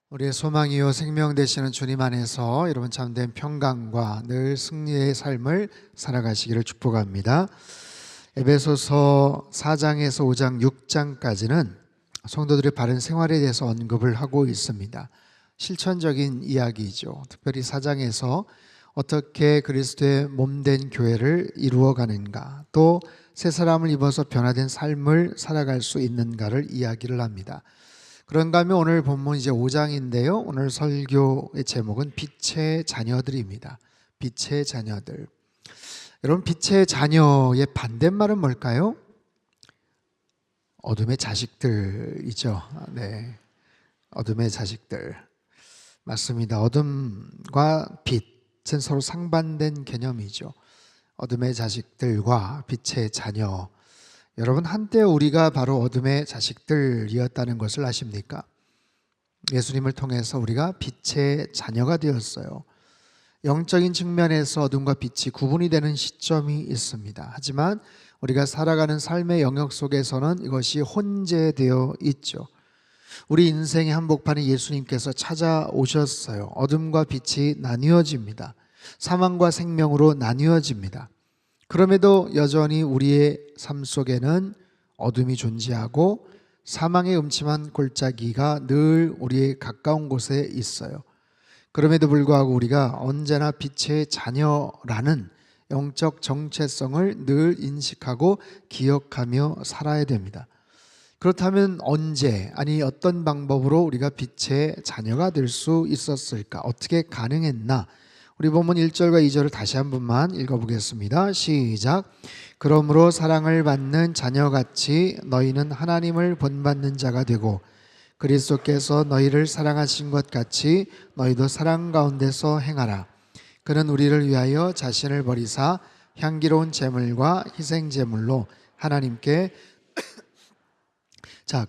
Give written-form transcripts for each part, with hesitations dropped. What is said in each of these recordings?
우리의 소망이요 생명 되시는 주님 안에서 여러분 참된 평강과 늘 승리의 삶을 살아가시기를 축복합니다. 에베소서 4장에서 5장 6장까지는 성도들의 바른 생활에 대해서 언급을 하고 있습니다. 실천적인 이야기이죠. 특별히 4장에서 어떻게 그리스도의 몸된 교회를 이루어가는가, 또 새 사람을 입어서 변화된 삶을 살아갈 수 있는가를 이야기를 합니다. 그런가 하면 오늘 본문 이제 5장인데요. 오늘 설교의 제목은 빛의 자녀들입니다. 빛의 자녀들. 여러분, 빛의 자녀의 반대말은 뭘까요? 어둠의 자식들이죠. 네, 어둠의 자식들. 맞습니다. 어둠과 빛은 서로 상반된 개념이죠. 어둠의 자식들과 빛의 자녀. 여러분, 한때 우리가 바로 어둠의 자식들이었다는 것을 아십니까? 예수님을 통해서 우리가 빛의 자녀가 되었어요. 영적인 측면에서 어둠과 빛이 구분이 되는 시점이 있습니다. 하지만 우리가 살아가는 삶의 영역 속에서는 이것이 혼재되어 있죠. 우리 인생의 한복판에 예수님께서 찾아오셨어요. 어둠과 빛이 나뉘어집니다. 사망과 생명으로 나뉘어집니다. 그럼에도 여전히 우리의 삶 속에는 어둠이 존재하고 사망의 음침한 골짜기가 늘 우리의 가까운 곳에 있어요. 그럼에도 불구하고 우리가 언제나 빛의 자녀라는 영적 정체성을 늘 인식하고 기억하며 살아야 됩니다. 그렇다면 언제, 아니 어떤 방법으로 우리가 빛의 자녀가 될 수 있었을까? 어떻게 가능했나? 우리 본문 1절과 2절을 다시 한 번만 읽어보겠습니다. 시작. 그러므로 사랑을 받는 자녀같이 너희는 하나님을 본받는 자가 되고 그리스도께서 너희를 사랑하신 것 같이 너희도 사랑 가운데서 행하라. 그는 우리를 위하여 자신을 버리사 향기로운 제물과 희생 제물로 하나님께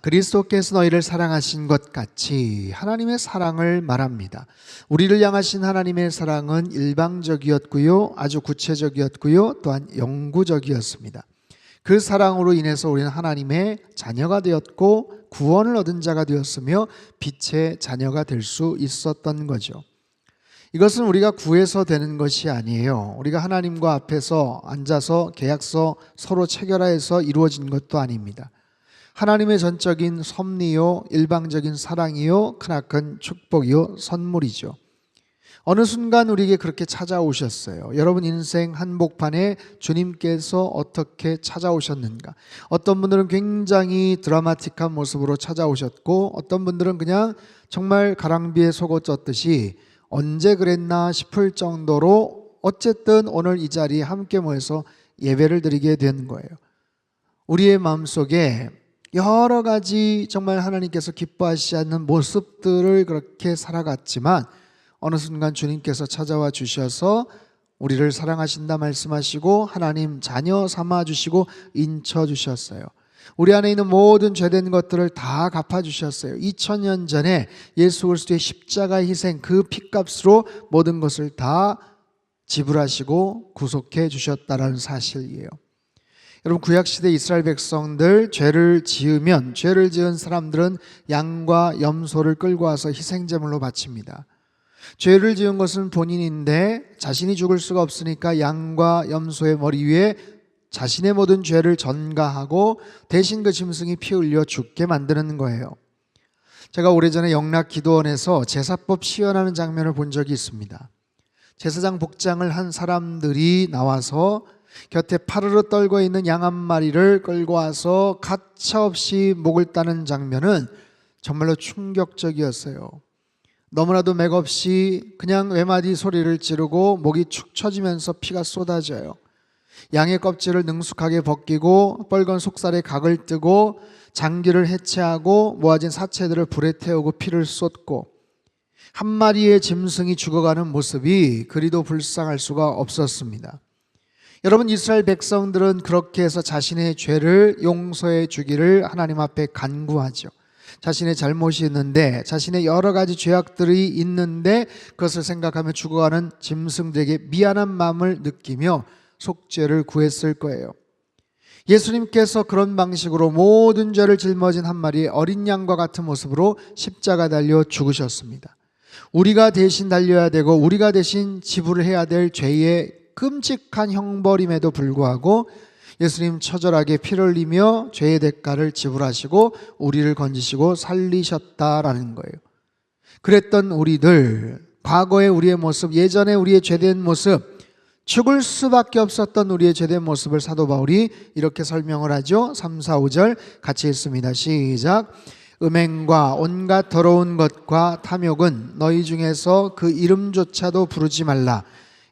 그리스도께서 너희를 사랑하신 것 같이, 하나님의 사랑을 말합니다. 우리를 향하신 하나님의 사랑은 일방적이었고요, 아주 구체적이었고요, 또한 영구적이었습니다. 그 사랑으로 인해서 우리는 하나님의 자녀가 되었고 구원을 얻은 자가 되었으며 빛의 자녀가 될 수 있었던 거죠. 이것은 우리가 구해서 되는 것이 아니에요. 우리가 하나님과 앞에서 앉아서 계약서 서로 체결하여서 이루어진 것도 아닙니다. 하나님의 전적인 섭리요, 일방적인 사랑이요, 크나큰 축복이요, 선물이죠. 어느 순간 우리에게 그렇게 찾아오셨어요. 여러분 인생 한복판에 주님께서 어떻게 찾아오셨는가? 어떤 분들은 굉장히 드라마틱한 모습으로 찾아오셨고, 어떤 분들은 그냥 정말 가랑비에 속옷 젖듯이 언제 그랬나 싶을 정도로 어쨌든 오늘 이 자리에 함께 모여서 예배를 드리게 된 거예요. 우리의 마음속에 여러 가지 정말 하나님께서 기뻐하시지 않는 모습들을 그렇게 살아갔지만 어느 순간 주님께서 찾아와 주셔서 우리를 사랑하신다 말씀하시고 하나님 자녀 삼아 주시고 인쳐 주셨어요. 우리 안에 있는 모든 죄된 것들을 다 갚아 주셨어요. 2000년 전에 예수 그리스도의 십자가 희생, 그 피값으로 모든 것을 다 지불하시고 구속해 주셨다는 사실이에요. 여러분, 구약시대 이스라엘 백성들 죄를 지으면, 죄를 지은 사람들은 양과 염소를 끌고 와서 희생제물로 바칩니다. 죄를 지은 것은 본인인데 자신이 죽을 수가 없으니까 양과 염소의 머리 위에 자신의 모든 죄를 전가하고 대신 그 짐승이 피 흘려 죽게 만드는 거예요. 제가 오래전에 영락기도원에서 제사법 시연하는 장면을 본 적이 있습니다. 제사장 복장을 한 사람들이 나와서 곁에 파르르 떨고 있는 양 한 마리를 끌고 와서 가차없이 목을 따는 장면은 정말로 충격적이었어요. 너무나도 맥없이 그냥 외마디 소리를 지르고 목이 축 처지면서 피가 쏟아져요. 양의 껍질을 능숙하게 벗기고 뻘건 속살에 각을 뜨고 장기를 해체하고 모아진 사체들을 불에 태우고 피를 쏟고 한 마리의 짐승이 죽어가는 모습이 그리도 불쌍할 수가 없었습니다. 여러분, 이스라엘 백성들은 그렇게 해서 자신의 죄를 용서해 주기를 하나님 앞에 간구하죠. 자신의 잘못이 있는데, 자신의 여러 가지 죄악들이 있는데 그것을 생각하며 죽어가는 짐승들에게 미안한 마음을 느끼며 속죄를 구했을 거예요. 예수님께서 그런 방식으로 모든 죄를 짊어진 한 마리의 어린 양과 같은 모습으로 십자가 달려 죽으셨습니다. 우리가 대신 달려야 되고 우리가 대신 지불을 해야 될 죄의 끔찍한 형벌임에도 불구하고 예수님 처절하게 피를 흘리며 죄의 대가를 지불하시고 우리를 건지시고 살리셨다라는 거예요. 그랬던 우리들, 과거의 우리의 모습, 예전에 우리의 죄된 모습, 죽을 수밖에 없었던 우리의 죄된 모습을 사도 바울이 이렇게 설명을 하죠. 3, 4, 5절 같이 읽습니다. 시작. 음행과 온갖 더러운 것과 탐욕은 너희 중에서 그 이름조차도 부르지 말라.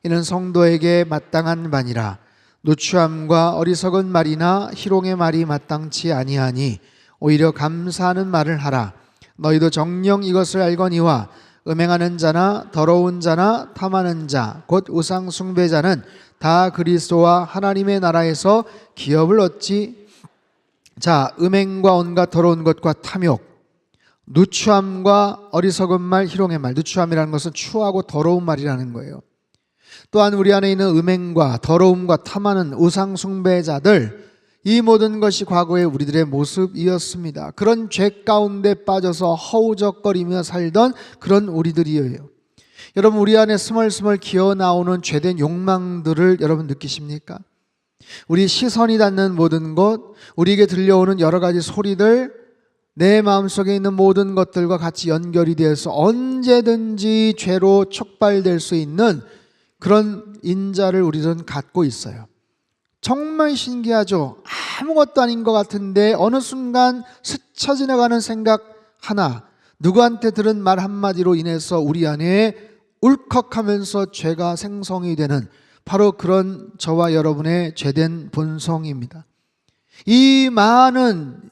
이는 성도에게 마땅한 바니라. 누추함과 어리석은 말이나 희롱의 말이 마땅치 아니하니 오히려 감사하는 말을 하라. 너희도 정녕 이것을 알거니와 음행하는 자나 더러운 자나 탐하는 자 곧 우상 숭배자는 다 그리스도와 하나님의 나라에서 기업을 얻지. 자, 음행과 온갖 더러운 것과 탐욕, 누추함과 어리석은 말, 희롱의 말. 누추함이라는 것은 추하고 더러운 말이라는 거예요. 또한 우리 안에 있는 음행과 더러움과 탐하는 우상 숭배자들, 이 모든 것이 과거의 우리들의 모습이었습니다. 그런 죄 가운데 빠져서 허우적거리며 살던 그런 우리들이에요. 여러분, 우리 안에 스멀스멀 기어나오는 죄된 욕망들을 여러분 느끼십니까? 우리 시선이 닿는 모든 것, 우리에게 들려오는 여러 가지 소리들, 내 마음속에 있는 모든 것들과 같이 연결이 되어서 언제든지 죄로 촉발될 수 있는 그런 인자를 우리는 갖고 있어요. 정말 신기하죠. 아무것도 아닌 것 같은데 어느 순간 스쳐 지나가는 생각 하나, 누구한테 들은 말 한마디로 인해서 우리 안에 울컥하면서 죄가 생성이 되는 바로 그런 저와 여러분의 죄된 본성입니다. 이 많은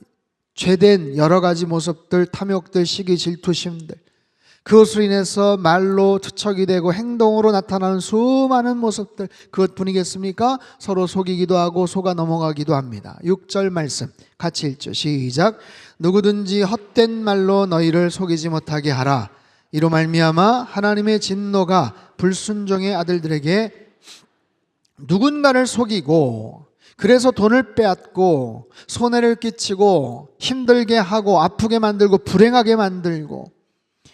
죄된 여러 가지 모습들, 탐욕들, 시기, 질투심들, 그것으로 인해서 말로 투척이 되고 행동으로 나타나는 수많은 모습들, 그것뿐이겠습니까? 서로 속이기도 하고 속아 넘어가기도 합니다. 6절 말씀 같이 읽죠. 시작. 누구든지 헛된 말로 너희를 속이지 못하게 하라. 이로 말미암아 하나님의 진노가 불순종의 아들들에게 누군가를 속이고 그래서 돈을 빼앗고 손해를 끼치고 힘들게 하고 아프게 만들고 불행하게 만들고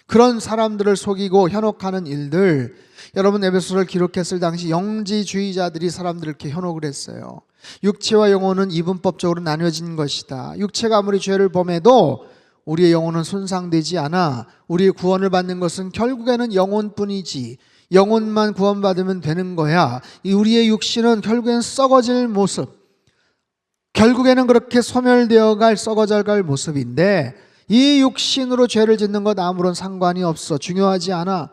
그런 사람들을 속이고 현혹하는 일들, 여러분 에베소서를 기록했을 당시 영지주의자들이 사람들을 이렇게 현혹을 했어요. 육체와 영혼은 이분법적으로 나뉘어진 것이다. 육체가 아무리 죄를 범해도 우리의 영혼은 손상되지 않아. 우리의 구원을 받는 것은 결국에는 영혼뿐이지. 영혼만 구원받으면 되는 거야. 우리의 육신은 결국에는 썩어질 모습, 결국에는 그렇게 소멸되어 갈, 썩어져 갈 모습인데 이 육신으로 죄를 짓는 것 아무런 상관이 없어. 중요하지 않아.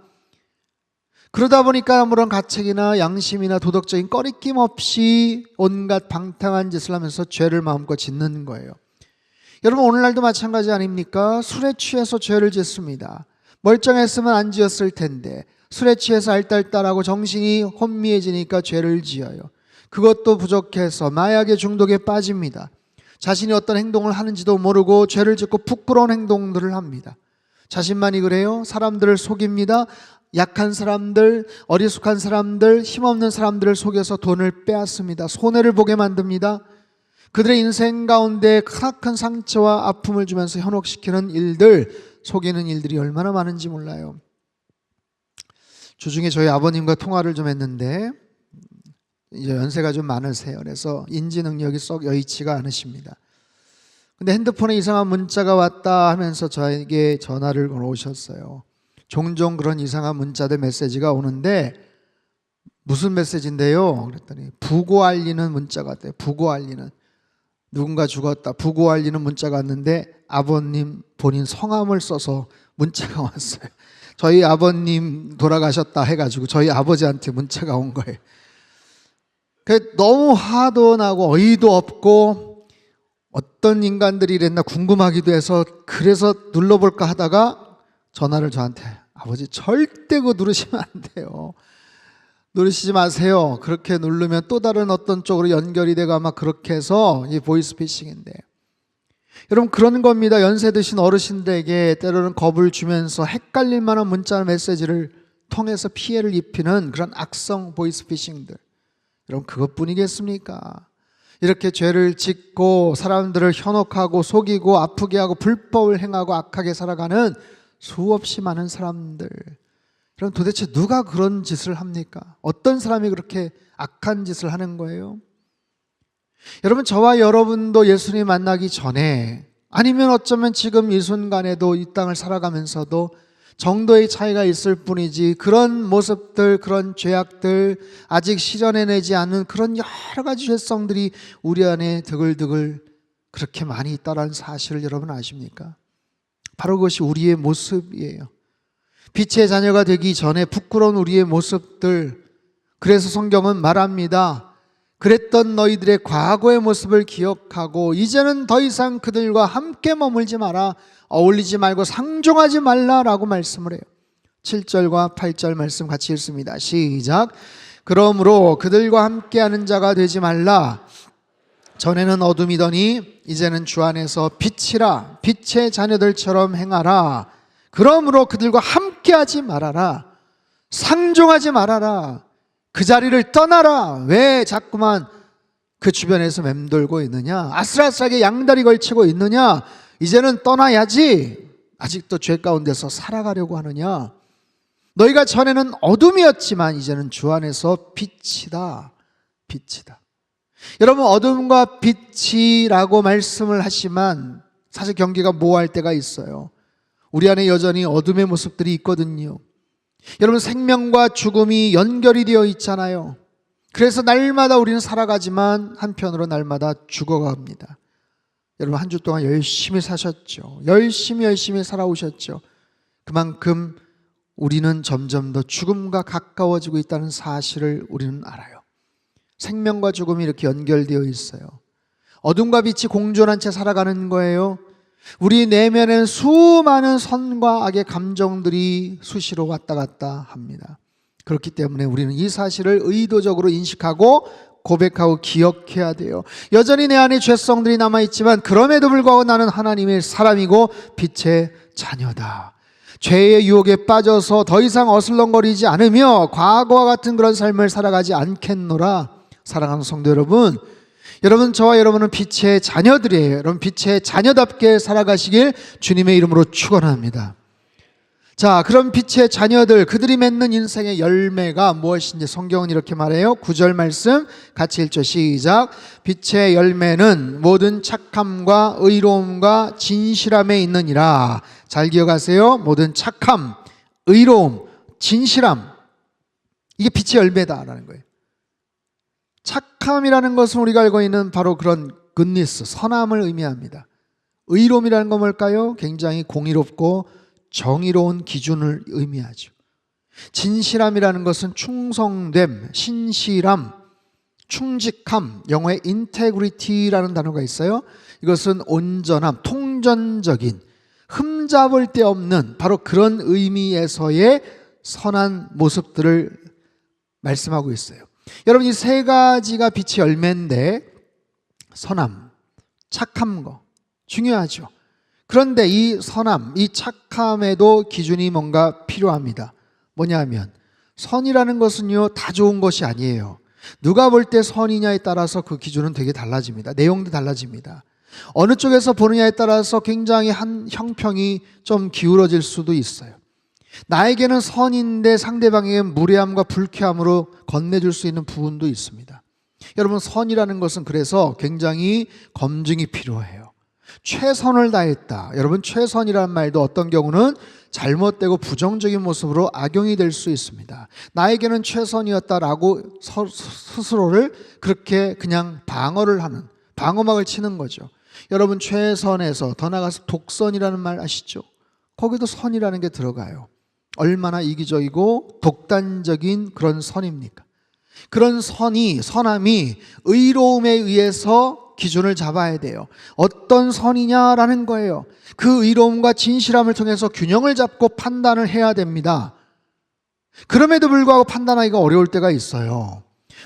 그러다 보니까 아무런 가책이나 양심이나 도덕적인 꺼리낌 없이 온갖 방탕한 짓을 하면서 죄를 마음껏 짓는 거예요. 여러분, 오늘날도 마찬가지 아닙니까? 술에 취해서 죄를 짓습니다. 멀쩡했으면 안 지었을 텐데 술에 취해서 알딸딸하고 정신이 혼미해지니까 죄를 지어요. 그것도 부족해서 마약의 중독에 빠집니다. 자신이 어떤 행동을 하는지도 모르고 죄를 짓고 부끄러운 행동들을 합니다. 자신만이 그래요? 사람들을 속입니다. 약한 사람들, 어리숙한 사람들, 힘없는 사람들을 속여서 돈을 빼앗습니다. 손해를 보게 만듭니다. 그들의 인생 가운데 크나큰 상처와 아픔을 주면서 현혹시키는 일들, 속이는 일들이 얼마나 많은지 몰라요. 주중에 저희 아버님과 통화를 좀 했는데 이제 연세가 좀 많으세요. 그래서 인지 능력이 썩 여의치가 않으십니다. 근데 핸드폰에 이상한 문자가 왔다 하면서 저에게 전화를 걸어오셨어요. 종종 그런 이상한 문자들, 메시지가 오는데 무슨 메시지인데요? 그랬더니 부고 알리는 문자가 왔대요. 부고 알리는. 누군가 죽었다, 부고 알리는 문자가 왔는데 아버님 본인 성함을 써서 문자가 왔어요. 저희 아버님 돌아가셨다 해가지고 저희 아버지한테 문자가 온 거예요. 너무 화도 나고 어이도 없고 어떤 인간들이 이랬나 궁금하기도 해서 그래서 눌러볼까 하다가 전화를 저한테, 아버지 절대 그거 누르시면 안 돼요. 누르시지 마세요. 그렇게 누르면 또 다른 어떤 쪽으로 연결이 되고 아마 그렇게 해서 이 보이스피싱인데, 여러분 그런 겁니다. 연세 드신 어르신들에게 때로는 겁을 주면서 헷갈릴 만한 문자 메시지를 통해서 피해를 입히는 그런 악성 보이스피싱들, 여러분 그것뿐이겠습니까? 이렇게 죄를 짓고 사람들을 현혹하고 속이고 아프게 하고 불법을 행하고 악하게 살아가는 수없이 많은 사람들. 그럼 도대체 누가 그런 짓을 합니까? 어떤 사람이 그렇게 악한 짓을 하는 거예요? 여러분, 저와 여러분도 예수님 만나기 전에, 아니면 어쩌면 지금 이 순간에도 이 땅을 살아가면서도 정도의 차이가 있을 뿐이지, 그런 모습들, 그런 죄악들, 아직 실현해내지 않은 그런 여러 가지 죄성들이 우리 안에 드글드글 그렇게 많이 있다는 사실을 여러분 아십니까? 바로 그것이 우리의 모습이에요. 빛의 자녀가 되기 전에 부끄러운 우리의 모습들. 그래서 성경은 말합니다. 그랬던 너희들의 과거의 모습을 기억하고 이제는 더 이상 그들과 함께 머물지 마라. 어울리지 말고 상종하지 말라라고 말씀을 해요. 7절과 8절 말씀 같이 읽습니다. 시작. 그러므로 그들과 함께하는 자가 되지 말라. 전에는 어둠이더니 이제는 주 안에서 빛이라. 빛의 자녀들처럼 행하라. 그러므로 그들과 함께하지 말아라. 상종하지 말아라. 그 자리를 떠나라. 왜 자꾸만 그 주변에서 맴돌고 있느냐? 아슬아슬하게 양다리 걸치고 있느냐? 이제는 떠나야지. 아직도 죄 가운데서 살아가려고 하느냐? 너희가 전에는 어둠이었지만 이제는 주 안에서 빛이다. 빛이다. 여러분, 어둠과 빛이라고 말씀을 하지만 사실 경계가 모호할 때가 있어요. 우리 안에 여전히 어둠의 모습들이 있거든요. 여러분, 생명과 죽음이 연결이 되어 있잖아요. 그래서 날마다 우리는 살아가지만 한편으로 날마다 죽어갑니다. 여러분, 한 주 동안 열심히 사셨죠. 열심히 살아오셨죠. 그만큼 우리는 점점 더 죽음과 가까워지고 있다는 사실을 우리는 알아요. 생명과 죽음이 이렇게 연결되어 있어요. 어둠과 빛이 공존한 채 살아가는 거예요. 우리 내면엔 수많은 선과 악의 감정들이 수시로 왔다 갔다 합니다. 그렇기 때문에 우리는 이 사실을 의도적으로 인식하고 고백하고 기억해야 돼요. 여전히 내 안에 죄성들이 남아있지만 그럼에도 불구하고 나는 하나님의 사람이고 빛의 자녀다. 죄의 유혹에 빠져서 더 이상 어슬렁거리지 않으며 과거와 같은 그런 삶을 살아가지 않겠노라. 사랑하는 성도 여러분, 여러분, 저와 여러분은 빛의 자녀들이에요. 여러분, 빛의 자녀답게 살아가시길 주님의 이름으로 축원합니다. 자, 그럼 빛의 자녀들, 그들이 맺는 인생의 열매가 무엇인지 성경은 이렇게 말해요. 9절 말씀 같이 읽죠. 시작. 빛의 열매는 모든 착함과 의로움과 진실함에 있느니라. 잘 기억하세요. 모든 착함, 의로움, 진실함, 이게 빛의 열매다라는 거예요. 착함이라는 것은 우리가 알고 있는 바로 그런 굿니스, 선함을 의미합니다. 의로움이라는 건 뭘까요? 굉장히 공의롭고 정의로운 기준을 의미하죠. 진실함이라는 것은 충성됨, 신실함, 충직함, 영어에 인테그리티라는 단어가 있어요. 이것은 온전함, 통전적인, 흠잡을 데 없는 바로 그런 의미에서의 선한 모습들을 말씀하고 있어요. 여러분, 이 세 가지가 빛의 열매인데 선함, 착한 거 중요하죠. 그런데 이 선함, 이 착함에도 기준이 뭔가 필요합니다. 뭐냐면 선이라는 것은요, 다 좋은 것이 아니에요. 누가 볼 때 선이냐에 따라서 그 기준은 되게 달라집니다. 내용도 달라집니다. 어느 쪽에서 보느냐에 따라서 굉장히 한 형평이 좀 기울어질 수도 있어요. 나에게는 선인데 상대방에게는 무례함과 불쾌함으로 건네줄 수 있는 부분도 있습니다. 여러분, 선이라는 것은 그래서 굉장히 검증이 필요해요. 최선을 다했다. 여러분, 최선이라는 말도 어떤 경우는 잘못되고 부정적인 모습으로 악용이 될 수 있습니다. 나에게는 최선이었다라고 스스로를 그렇게 그냥 방어를 하는, 방어막을 치는 거죠. 여러분, 최선에서 더 나아가서 독선이라는 말 아시죠? 거기도 선이라는 게 들어가요. 얼마나 이기적이고 독단적인 그런 선입니까? 그런 선함이 의로움에 의해서 기준을 잡아야 돼요. 어떤 선이냐라는 거예요. 그 의로움과 진실함을 통해서 균형을 잡고 판단을 해야 됩니다. 그럼에도 불구하고 판단하기가 어려울 때가 있어요.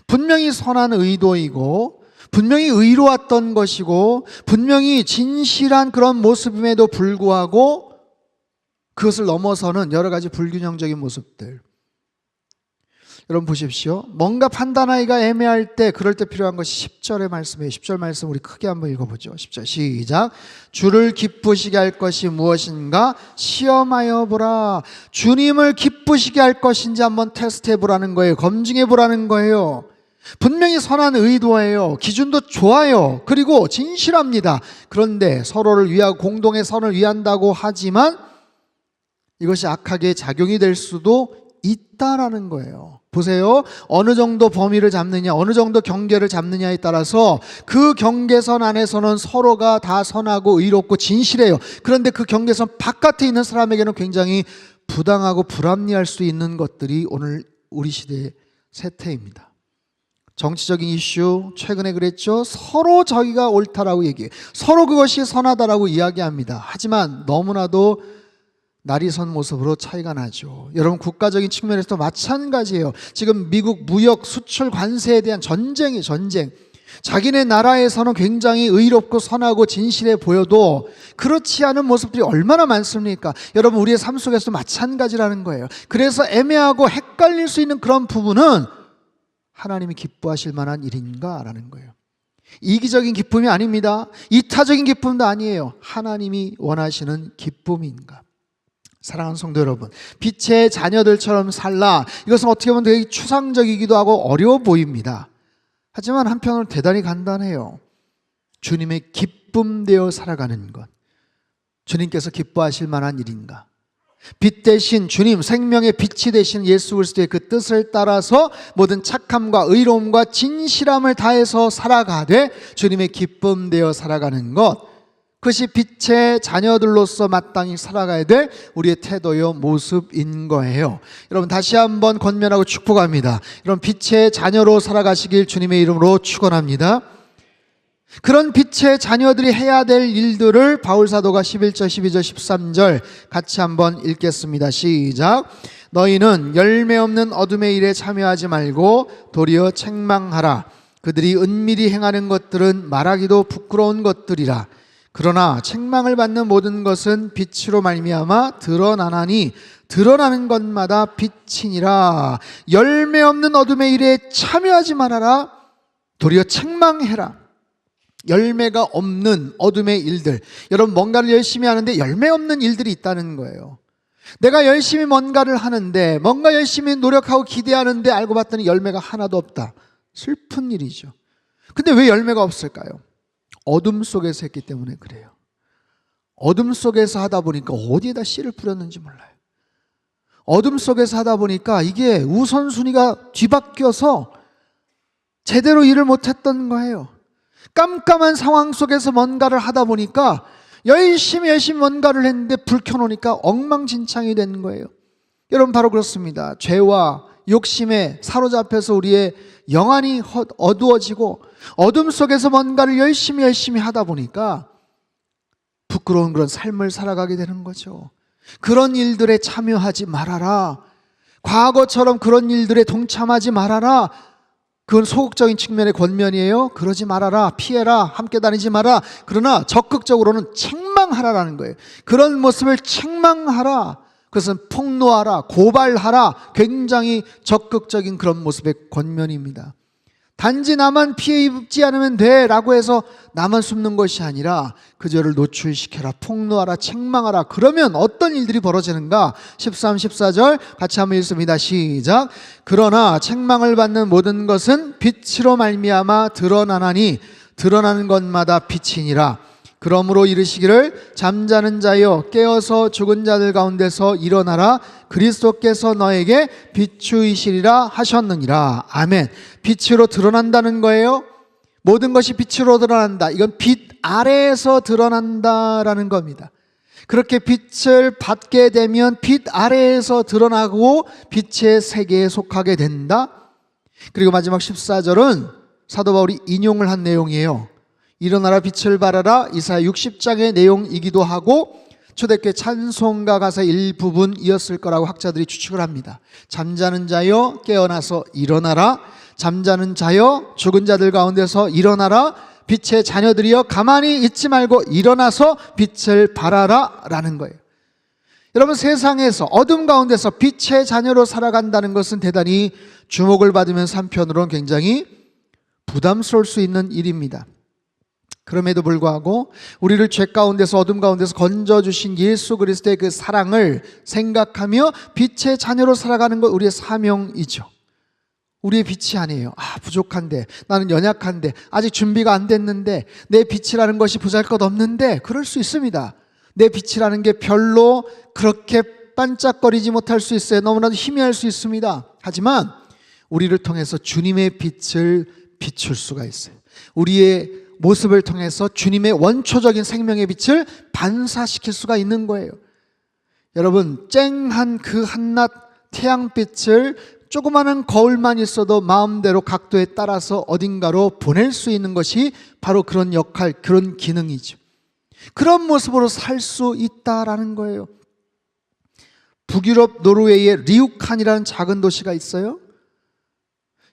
분명히 선한 의도이고 분명히 의로웠던 것이고 분명히 진실한 그런 모습임에도 불구하고 그것을 넘어서는 여러 가지 불균형적인 모습들. 여러분 보십시오. 뭔가 판단하기가 애매할 때, 그럴 때 필요한 것이 10절의 말씀이에요. 10절 말씀 우리 크게 한번 읽어보죠. 10절 시작. 주를 기쁘시게 할 것이 무엇인가 시험하여 보라. 주님을 기쁘시게 할 것인지 한번 테스트해 보라는 거예요. 검증해 보라는 거예요. 분명히 선한 의도예요. 기준도 좋아요. 그리고 진실합니다. 그런데 서로를 위하고 공동의 선을 위한다고 하지만 이것이 악하게 작용이 될 수도 있다라는 거예요. 보세요. 어느 정도 범위를 잡느냐, 어느 정도 경계를 잡느냐에 따라서 그 경계선 안에서는 서로가 다 선하고 의롭고 진실해요. 그런데 그 경계선 바깥에 있는 사람에게는 굉장히 부당하고 불합리할 수 있는 것들이 오늘 우리 시대의 세태입니다. 정치적인 이슈, 최근에 그랬죠. 서로 저기가 옳다라고 얘기해요. 서로 그것이 선하다라고 이야기합니다. 하지만 너무나도 날이 선 모습으로 차이가 나죠. 여러분 국가적인 측면에서도 마찬가지예요. 지금 미국 무역 수출 관세에 대한 전쟁이 전쟁. 자기네 나라에서는 굉장히 의롭고 선하고 진실해 보여도 그렇지 않은 모습들이 얼마나 많습니까? 여러분 우리의 삶 속에서도 마찬가지라는 거예요. 그래서 애매하고 헷갈릴 수 있는 그런 부분은 하나님이 기뻐하실 만한 일인가? 라는 거예요. 이기적인 기쁨이 아닙니다. 이타적인 기쁨도 아니에요. 하나님이 원하시는 기쁨인가? 사랑하는 성도 여러분, 빛의 자녀들처럼 살라. 이것은 어떻게 보면 되게 추상적이기도 하고 어려워 보입니다. 하지만 한편으로 대단히 간단해요. 주님의 기쁨 되어 살아가는 것, 주님께서 기뻐하실 만한 일인가? 빛 대신 주님, 생명의 빛이 되신 예수 그리스도의 그 뜻을 따라서 모든 착함과 의로움과 진실함을 다해서 살아가되 주님의 기쁨 되어 살아가는 것, 그것이 빛의 자녀들로서 마땅히 살아가야 될 우리의 태도요 모습인 거예요. 여러분 다시 한번 권면하고 축복합니다. 여러분 빛의 자녀로 살아가시길 주님의 이름으로 축원합니다. 그런 빛의 자녀들이 해야 될 일들을 바울 사도가 11절, 12절, 13절 같이 한번 읽겠습니다. 시작. 너희는 열매 없는 어둠의 일에 참여하지 말고 도리어 책망하라. 그들이 은밀히 행하는 것들은 말하기도 부끄러운 것들이라. 그러나 책망을 받는 모든 것은 빛으로 말미암아 드러나나니 드러나는 것마다 빛이니라. 열매 없는 어둠의 일에 참여하지 말아라. 도리어 책망해라. 열매가 없는 어둠의 일들. 여러분 뭔가를 열심히 하는데 열매 없는 일들이 있다는 거예요. 내가 열심히 뭔가를 하는데, 뭔가 열심히 노력하고 기대하는데 알고 봤더니 열매가 하나도 없다. 슬픈 일이죠. 근데 왜 열매가 없을까요? 어둠 속에서 했기 때문에 그래요. 어둠 속에서 하다 보니까 어디에다 씨를 뿌렸는지 몰라요. 어둠 속에서 하다 보니까 이게 우선순위가 뒤바뀌어서 제대로 일을 못했던 거예요. 깜깜한 상황 속에서 뭔가를 하다 보니까 열심히 뭔가를 했는데 불 켜놓으니까 엉망진창이 된 거예요. 여러분 바로 그렇습니다. 죄와 욕심에 사로잡혀서 우리의 영안이 어두워지고 어둠 속에서 뭔가를 열심히 하다 보니까 부끄러운 그런 삶을 살아가게 되는 거죠. 그런 일들에 참여하지 말아라. 과거처럼 그런 일들에 동참하지 말아라. 그건 소극적인 측면의 권면이에요. 그러지 말아라. 피해라. 함께 다니지 마라. 그러나 적극적으로는 책망하라라는 거예요. 그런 모습을 책망하라. 그것은 폭로하라, 고발하라. 굉장히 적극적인 그런 모습의 권면입니다. 단지 나만 피해 입지 않으면 돼 라고 해서 나만 숨는 것이 아니라 그저를 노출시켜라, 폭로하라, 책망하라. 그러면 어떤 일들이 벌어지는가? 13, 14절 같이 한번 읽습니다. 시작. 그러나 책망을 받는 모든 것은 빛으로 말미암아 드러나나니 드러나는 것마다 빛이니라. 그러므로 이르시기를 잠자는 자여 깨어서 죽은 자들 가운데서 일어나라. 그리스도께서 너에게 비추이시리라 하셨느니라. 아멘. 빛으로 드러난다는 거예요. 모든 것이 빛으로 드러난다. 이건 빛 아래에서 드러난다라는 겁니다. 그렇게 빛을 받게 되면 빛 아래에서 드러나고 빛의 세계에 속하게 된다. 그리고 마지막 14절은 사도 바울이 인용을 한 내용이에요. 일어나라 빛을 발하라. 이사야 60장의 내용이기도 하고 초대교회 찬송가 가사 일부분이었을 거라고 학자들이 추측을 합니다. 잠자는 자여 깨어나서 일어나라. 잠자는 자여 죽은 자들 가운데서 일어나라. 빛의 자녀들이여 가만히 있지 말고 일어나서 빛을 발하라 라는 거예요. 여러분, 세상에서 어둠 가운데서 빛의 자녀로 살아간다는 것은 대단히 주목을 받으면서 한편으로는 굉장히 부담스러울 수 있는 일입니다. 그럼에도 불구하고 우리를 죄 가운데서 어둠 가운데서 건져주신 예수 그리스도의 그 사랑을 생각하며 빛의 자녀로 살아가는 것, 우리의 사명이죠. 우리의 빛이 아니에요. 부족한데, 나는 연약한데, 아직 준비가 안 됐는데, 내 빛이라는 것이 보잘것없는데, 그럴 수 있습니다. 내 빛이라는 게 별로 그렇게 반짝거리지 못할 수 있어요. 너무나도 희미할 수 있습니다. 하지만 우리를 통해서 주님의 빛을 비출 수가 있어요. 우리의 모습을 통해서 주님의 원초적인 생명의 빛을 반사시킬 수가 있는 거예요. 여러분, 쨍한 그 한낮 태양빛을 조그마한 거울만 있어도 마음대로 각도에 따라서 어딘가로 보낼 수 있는 것이 바로 그런 역할, 그런 기능이죠. 그런 모습으로 살 수 있다라는 거예요. 북유럽 노르웨이의 리우칸이라는 작은 도시가 있어요.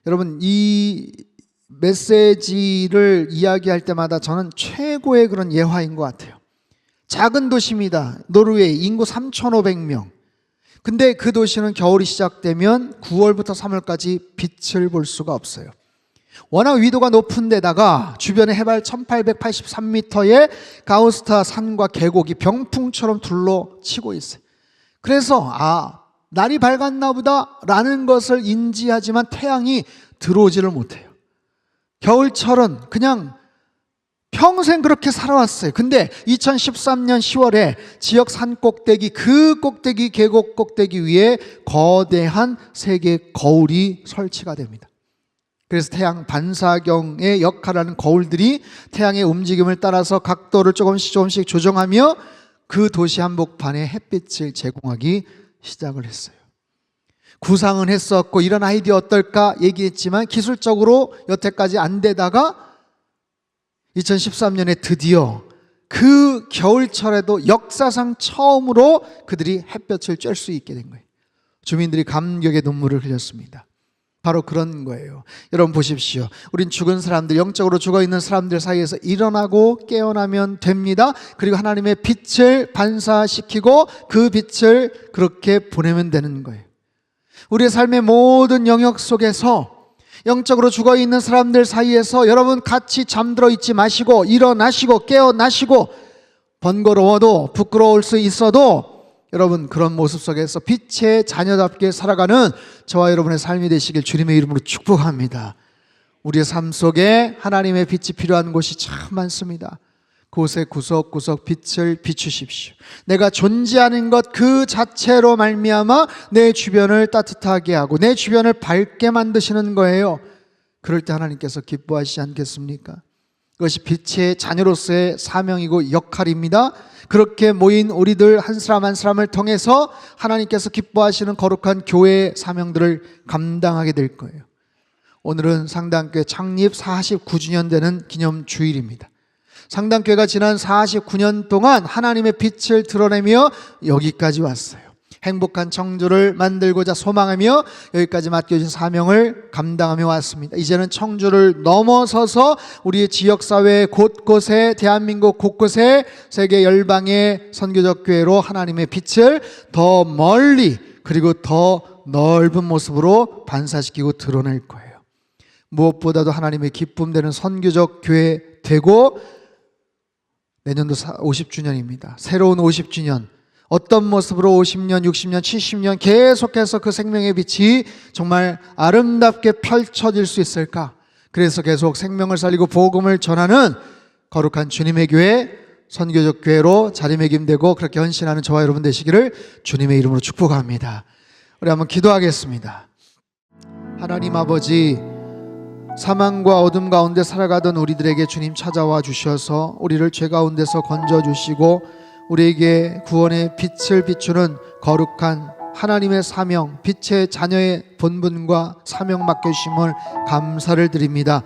여러분, 이 메시지를 이야기할 때마다 저는 최고의 그런 예화인 것 같아요. 작은 도시입니다. 노르웨이 인구 3,500명. 근데 그 도시는 겨울이 시작되면 9월부터 3월까지 빛을 볼 수가 없어요. 워낙 위도가 높은 데다가 주변에 해발 1883m의 가우스타 산과 계곡이 병풍처럼 둘러치고 있어요. 그래서 날이 밝았나 보다 라는 것을 인지하지만 태양이 들어오지를 못해요. 겨울철은 그냥 평생 그렇게 살아왔어요. 근데 2013년 10월에 지역 산 꼭대기, 그 꼭대기 계곡 꼭대기 위에 거대한 세계 거울이 설치가 됩니다. 그래서 태양 반사경의 역할하는 거울들이 태양의 움직임을 따라서 각도를 조금씩 조정하며 그 도시 한복판에 햇빛을 제공하기 시작을 했어요. 구상은 했었고 이런 아이디어 어떨까 얘기했지만 기술적으로 여태까지 안 되다가 2013년에 드디어 그 겨울철에도 역사상 처음으로 그들이 햇볕을 쬐 수 있게 된 거예요. 주민들이 감격의 눈물을 흘렸습니다. 바로 그런 거예요. 여러분 보십시오. 우린 죽은 사람들, 영적으로 죽어있는 사람들 사이에서 일어나고 깨어나면 됩니다. 그리고 하나님의 빛을 반사시키고 그 빛을 그렇게 보내면 되는 거예요. 우리의 삶의 모든 영역 속에서 영적으로 죽어있는 사람들 사이에서 여러분 같이 잠들어 있지 마시고 일어나시고 깨어나시고 번거로워도 부끄러울 수 있어도 여러분 그런 모습 속에서 빛의 자녀답게 살아가는 저와 여러분의 삶이 되시길 주님의 이름으로 축복합니다. 우리의 삶 속에 하나님의 빛이 필요한 곳이 참 많습니다. 곳에 구석구석 빛을 비추십시오. 내가 존재하는 것 그 자체로 말미암아 내 주변을 따뜻하게 하고 내 주변을 밝게 만드시는 거예요. 그럴 때 하나님께서 기뻐하시지 않겠습니까? 그것이 빛의 자녀로서의 사명이고 역할입니다. 그렇게 모인 우리들 한 사람 한 사람을 통해서 하나님께서 기뻐하시는 거룩한 교회의 사명들을 감당하게 될 거예요. 오늘은 상당교회 창립 49주년 되는 기념주일입니다. 상당교회가 지난 49년 동안 하나님의 빛을 드러내며 여기까지 왔어요. 행복한 청주를 만들고자 소망하며 여기까지 맡겨진 사명을 감당하며 왔습니다. 이제는 청주를 넘어서서 우리의 지역사회 곳곳에 대한민국 곳곳에 세계 열방의 선교적 교회로 하나님의 빛을 더 멀리 그리고 더 넓은 모습으로 반사시키고 드러낼 거예요. 무엇보다도 하나님의 기쁨 되는 선교적 교회 되고 내년도 50주년입니다. 새로운 50주년 어떤 모습으로 50년, 60년, 70년 계속해서 그 생명의 빛이 정말 아름답게 펼쳐질 수 있을까? 그래서 계속 생명을 살리고 복음을 전하는 거룩한 주님의 교회, 선교적 교회로 자리매김되고 그렇게 헌신하는 저와 여러분 되시기를 주님의 이름으로 축복합니다. 우리 한번 기도하겠습니다. 하나님 아버지, 사망과 어둠 가운데 살아가던 우리들에게 주님 찾아와 주셔서 우리를 죄 가운데서 건져주시고 우리에게 구원의 빛을 비추는 거룩한 하나님의 사명, 빛의 자녀의 본분과 사명 맡겨주심을 감사를 드립니다.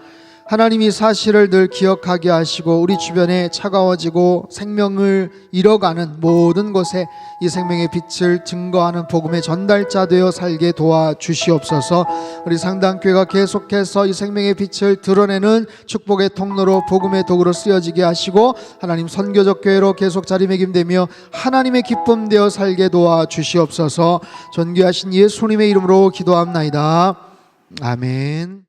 하나님이 사실을 늘 기억하게 하시고 우리 주변에 차가워지고 생명을 잃어가는 모든 곳에 이 생명의 빛을 증거하는 복음의 전달자 되어 살게 도와주시옵소서. 우리 상당교회가 계속해서 이 생명의 빛을 드러내는 축복의 통로로 복음의 도구로 쓰여지게 하시고 하나님 선교적 교회로 계속 자리매김되며 하나님의 기쁨 되어 살게 도와주시옵소서. 존귀하신 예수님의 이름으로 기도합나이다. 아멘.